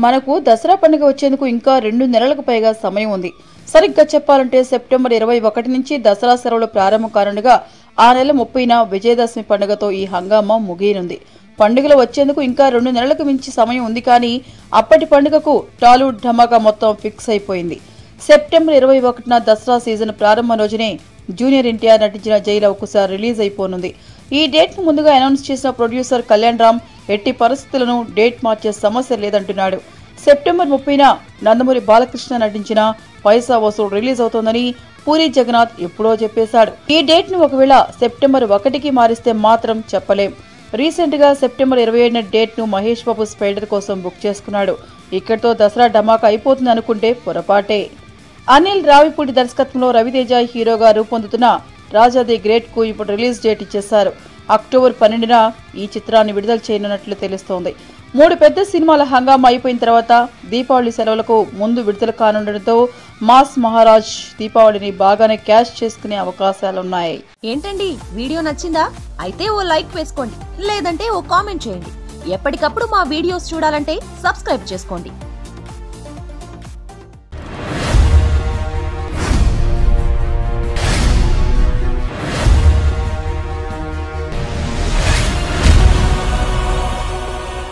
మనకు దసరా పండుగ వచ్చేందుకు ఇంకా 2 నెలలకు పైగా సమయం ఉంది. సరిగ్గా చెప్పాలంటే సెప్టెంబర్ 21 నుంచి దసరా సెలవులు ప్రారంభం కానుండగా ఆ నెల 30న విజయదశమి పండుగతో ఈ హంగామా ముగియనుంది. పండుగలు వచ్చేందుకు ఇంకా 2 నెలలకు మించి సమయం ఉంది, కానీ అప్పటి పండుగకు టాలీవుడ్ ధమాకా మొత్తం ఫిక్స్ అయిపోయింది. సెప్టెంబర్ 21న దసరా సీజన్ ప్రారంభం రోజునే జూనియర్ ఎన్టీఆర్ నటించిన జై లవకుశ రిలీజ్ అయిపోనుంది. ఈ డేట్ ను ముందుగా అనౌన్స్ చేసిన ప్రొడ్యూసర్ కళ్యాణ్ రామ్ ఎట్టి పరిస్థితులను డేట్ మార్చే సమస్య లేదంటున్నాడు. సెప్టెంబర్ 30న నందమూరి బాలకృష్ణ నటించిన పైసా వసూలు రిలీజ్ అవుతోందని పూరి జగన్నాథ్ ఎప్పుడో చెప్పేశాడు. ఈ డేట్ ను ఒకవేళ సెప్టెంబర్ 1కి మారిస్తే మాత్రం చెప్పలేం. రీసెంట్ గా సెప్టెంబర్ 27న డేట్ ను మహేష్ బాబు స్పైడర్ కోసం బుక్ చేసుకున్నాడు. ఇక్కడితో దసరా ధమాకా అయిపోతుంది అనుకుంటే పొరపాటే. అనిల్ రావిపూడి దర్శకత్వంలో రవితేజ హీరోగా రూపొందుతున్న రాజా ది గ్రేట్ కు ఇప్పుడు రిలీజ్ డేట్ ఇచ్చేశారు. అక్టోబర్ 12న ఈ చిత్రాన్ని విడుదల చేయనున్నట్లు తెలుస్తోంది. 3 పెద్ద సినిమాల హంగామా అయిపోయిన తర్వాత దీపావళి సెలవులకు ముందు విడుదల కానుండటంతో మాస్ మహారాజ్ దీపావళిని బాగానే క్యాష్ చేసుకునే అవకాశాలున్నాయి. ఏంటండి, వీడియో నచ్చిందా? అయితే ఓ లైక్ వేసుకోండి, లేదంటే ఓ కామెంట్ చేయండి. ఎప్పటికప్పుడు మా వీడియోస్ చూడాలంటే సబ్స్క్రైబ్ చేసుకోండి.